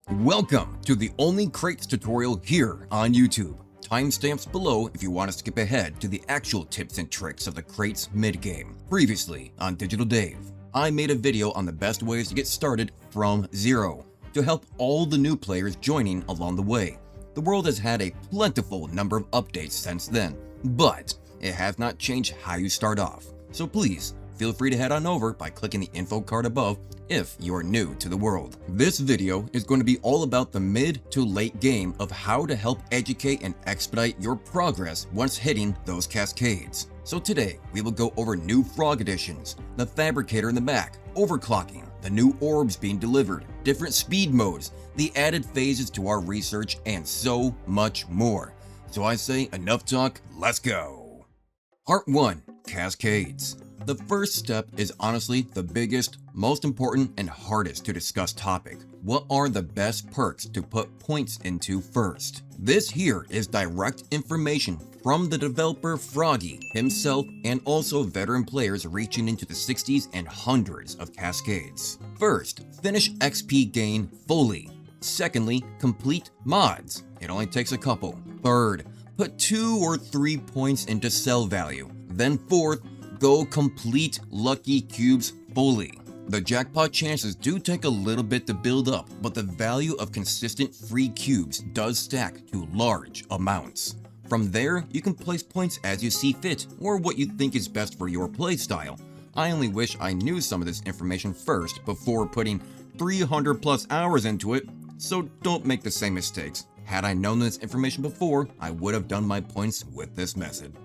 Welcome to the only crates tutorial here on YouTube. Timestamps below if you want to skip ahead to the actual tips and tricks of the crates mid-game. Previously on Digital Dave, I made a video on the best ways to get started from zero to help all the new players joining along the way. The world has had a plentiful number of updates since then, but it has not changed how you start off. So please, feel free to head on over by clicking the info card above if you are new to the world. This video is going to be all about the mid to late game of how to help educate and expedite your progress once hitting those cascades. So today, we will go over new frog additions, the Fabricator in the back, overclocking, the new orbs being delivered, different speed modes, the added phases to our research, and so much more. So I say enough talk, let's go. Part 1. Cascades. The first step is honestly the biggest, most important, and hardest to discuss topic. What are the best perks to put points into first? This here is direct information from the developer Froggy himself and also veteran players reaching into the 60s and hundreds of cascades. First, finish XP gain fully. Secondly, complete mods. It only takes a couple. Third, put 2 or 3 points into cell value. Then fourth, go complete lucky cubes fully. The jackpot chances do take a little bit to build up, but the value of consistent free cubes does stack to large amounts. From there, you can place points as you see fit or what you think is best for your playstyle. I only wish I knew some of this information first before putting 300 plus hours into it, so don't make the same mistakes. Had I known this information before, I would have done my points with this method.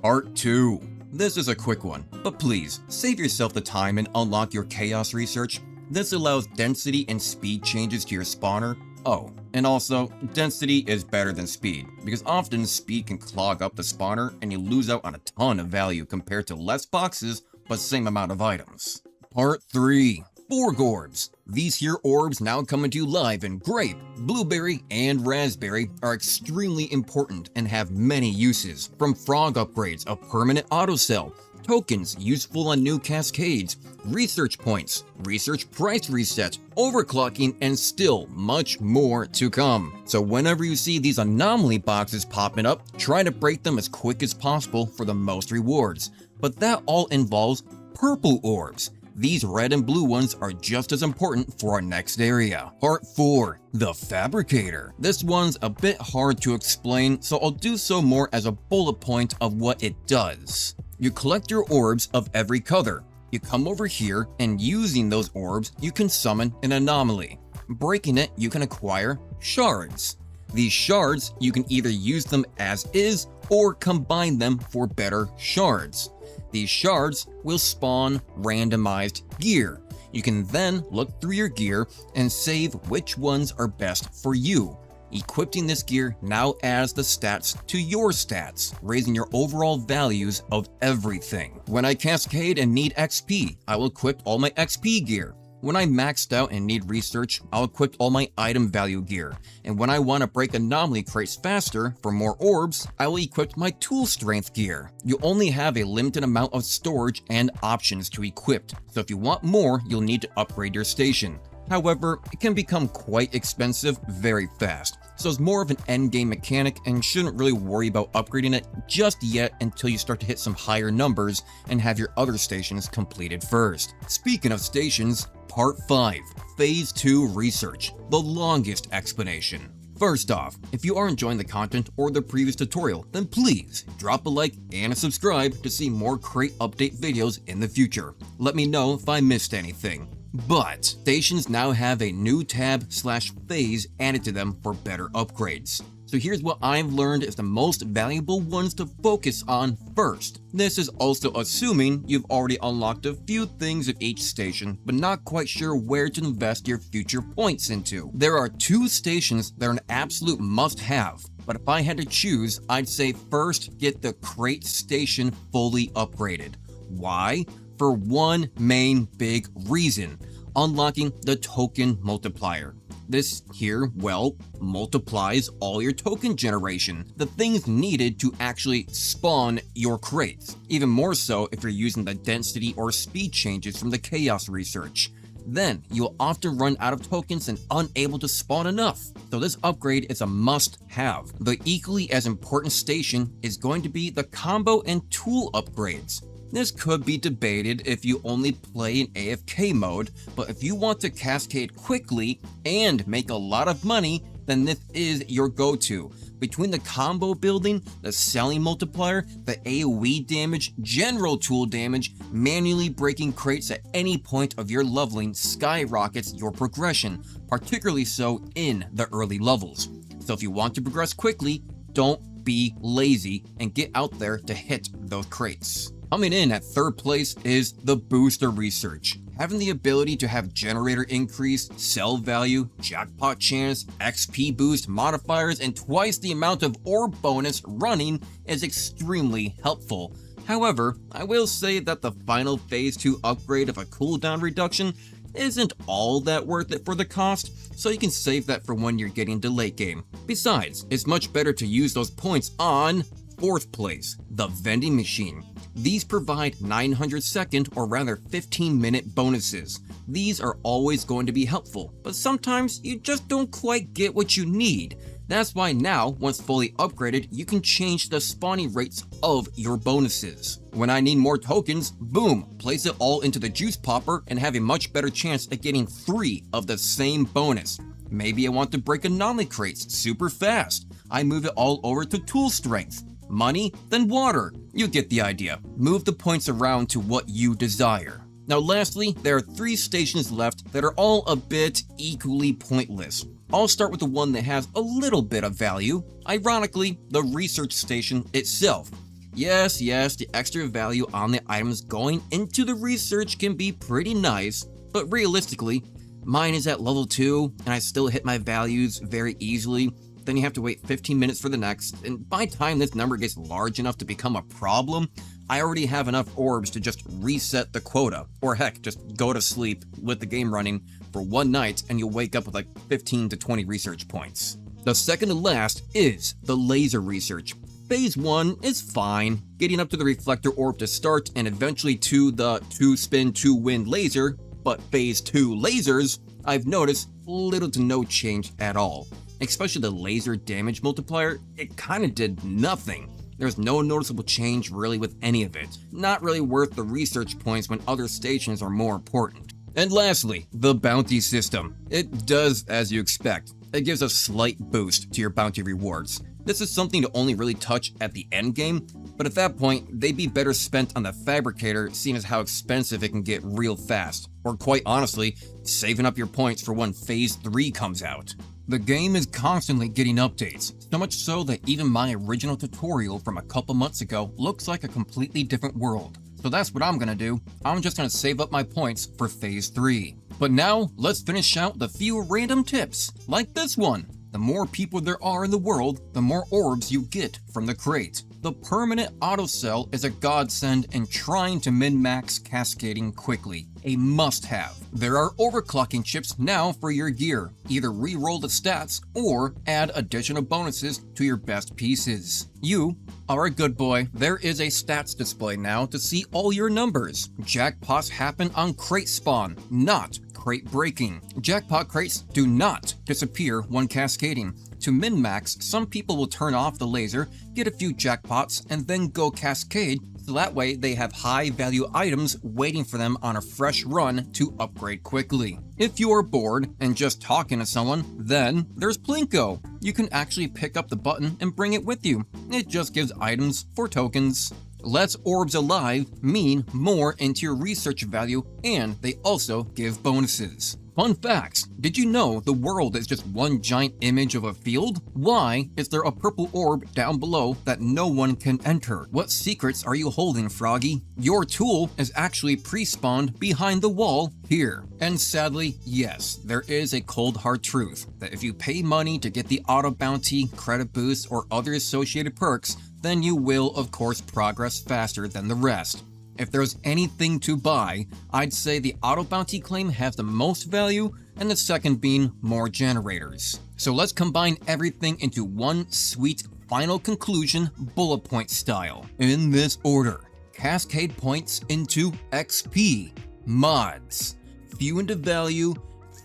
Part 2. This is a quick one, but please, save yourself the time and unlock your chaos research. This allows density and speed changes to your spawner. Oh, and also, density is better than speed, because often speed can clog up the spawner and you lose out on a ton of value compared to less boxes, but same amount of items. Part 3. Forg Orbs. These here orbs now coming to you live in grape, blueberry, and raspberry are extremely important and have many uses, from frog upgrades, a permanent autosell, tokens useful on new cascades, research points, research price reset, overclocking, and still much more to come. So whenever you see these anomaly boxes popping up, try to break them as quick as possible for the most rewards. But that all involves purple orbs. These red and blue ones are just as important for our next area. Part 4. The Fabricator. This one's a bit hard to explain, so I'll do so more as a bullet point of what it does. You collect your orbs of every color. You come over here, and using those orbs, you can summon an anomaly. Breaking it, you can acquire shards. These shards, you can either use them as is or combine them for better shards. These shards will spawn randomized gear. You can then look through your gear and save which ones are best for you. Equipping this gear now adds the stats to your stats, raising your overall values of everything. When I cascade and need XP, I will equip all my XP gear. When I'm maxed out and need research, I'll equip all my item value gear. And when I want to break anomaly crates faster for more orbs, I will equip my tool strength gear. You only have a limited amount of storage and options to equip, so if you want more, you'll need to upgrade your station. However, it can become quite expensive very fast, so it's more of an endgame mechanic and shouldn't really worry about upgrading it just yet until you start to hit some higher numbers and have your other stations completed first. Speaking of stations, Part 5. Phase 2 Research, the longest explanation. First off, if you are enjoying the content or the previous tutorial, then please drop a like and a subscribe to see more crate update videos in the future. Let me know if I missed anything. But stations now have a new tab/phase added to them for better upgrades. So here's what I've learned is the most valuable ones to focus on first. This is also assuming you've already unlocked a few things at each station, but not quite sure where to invest your future points into. There are 2 stations that are an absolute must-have, but if I had to choose, I'd say first get the crate station fully upgraded. Why? For one main big reason: unlocking the token multiplier. This here, well, multiplies all your token generation, the things needed to actually spawn your crates. Even more so if you're using the density or speed changes from the chaos research. Then you'll often run out of tokens and unable to spawn enough. So this upgrade is a must-have. The equally as important station is going to be the combo and tool upgrades. This could be debated if you only play in AFK mode, but if you want to cascade quickly and make a lot of money, then this is your go-to. Between the combo building, the selling multiplier, the AoE damage, general tool damage, manually breaking crates at any point of your leveling skyrockets your progression, particularly so in the early levels. So if you want to progress quickly, don't be lazy and get out there to hit those crates. Coming in at third place is the booster research. Having the ability to have generator increase, sell value, jackpot chance, XP boost modifiers, and twice the amount of orb bonus running is extremely helpful. However, I will say that the final phase 2 upgrade of a cooldown reduction isn't all that worth it for the cost, so you can save that for when you're getting to late game. Besides, it's much better to use those points on fourth place, the vending machine. These provide 900 second or rather 15-minute bonuses. These are always going to be helpful, but sometimes you just don't quite get what you need. That's why now, once fully upgraded, you can change the spawning rates of your bonuses. When I need more tokens, boom, place it all into the juice popper and have a much better chance at getting 3 of the same bonus. Maybe I want to break anomaly crates super fast. I move it all over to tool strength. Money, then water. You get the idea. Move the points around to what you desire. Now lastly, there are 3 stations left that are all a bit equally pointless. I'll start with the one that has a little bit of value. Ironically, the research station itself. Yes, the extra value on the items going into the research can be pretty nice, but realistically, mine is at level 2 and I still hit my values very easily. Then you have to wait 15 minutes for the next, and by the time this number gets large enough to become a problem, I already have enough orbs to just reset the quota. Or heck, just go to sleep with the game running for one night and you'll wake up with like 15 to 20 research points. The second to last is the laser research. Phase 1 is fine, getting up to the reflector orb to start and eventually to the 2-spin 2-win laser, but phase 2 lasers, I've noticed little to no change at all. Especially the laser damage multiplier, it kinda did nothing. There's no noticeable change really with any of it. Not really worth the research points when other stations are more important. And lastly, the bounty system. It does as you expect. It gives a slight boost to your bounty rewards. This is something to only really touch at the end game, but at that point, they'd be better spent on the Fabricator, seeing as how expensive it can get real fast. Or quite honestly, saving up your points for when Phase 3 comes out. The game is constantly getting updates, so much so that even my original tutorial from a couple months ago looks like a completely different world. So that's what I'm gonna do. I'm just gonna save up my points for Phase 3. But now, let's finish out the few random tips, like this one. The more people there are in the world, the more orbs you get from the crate. The permanent auto sell is a godsend in trying to min-max cascading quickly. A must-have. There are overclocking chips now for your gear. Either re-roll the stats or add additional bonuses to your best pieces. You are a good boy. There is a stats display now to see all your numbers. Jackpots happen on crate spawn, not crate breaking. Jackpot crates do not disappear when cascading. To min-max, some people will turn off the laser, get a few jackpots, and then go cascade, so that way they have high-value items waiting for them on a fresh run to upgrade quickly. If you are bored and just talking to someone, then there's Plinko. You can actually pick up the button and bring it with you. It just gives items for tokens. Less orbs alive mean more into your research value, and they also give bonuses. Fun facts, did you know the world is just one giant image of a field? Why is there a purple orb down below that no one can enter? What secrets are you holding, Froggy? Your tool is actually pre-spawned behind the wall here. And sadly, yes, there is a cold hard truth that if you pay money to get the auto bounty, credit boost, or other associated perks, then you will of course progress faster than the rest. If there's anything to buy, I'd say the auto bounty claim has the most value, and the second being more generators. So let's combine everything into one sweet final conclusion bullet point style. In this order: Cascade points into XP, mods, buff you into value,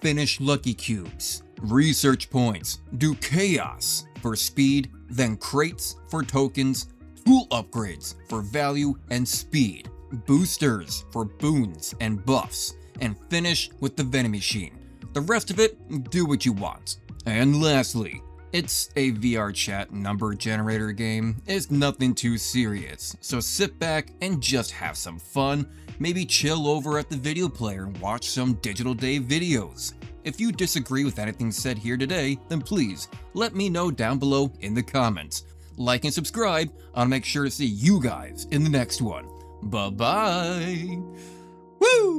finish lucky cubes. Research points do chaos for speed, then crates for tokens, tool upgrades for value and speed, boosters for boons and buffs, and finish with the vending machine. The rest of it, do what you want. And lastly, it's a VRChat number generator game. It's nothing too serious, so sit back and just have some fun. Maybe chill over at the video player and watch some Digital Dave videos. If you disagree with anything said here today, then please let me know down below in the comments. Like and subscribe, I'll make sure to see you guys in the next one. Bye-bye! Woo!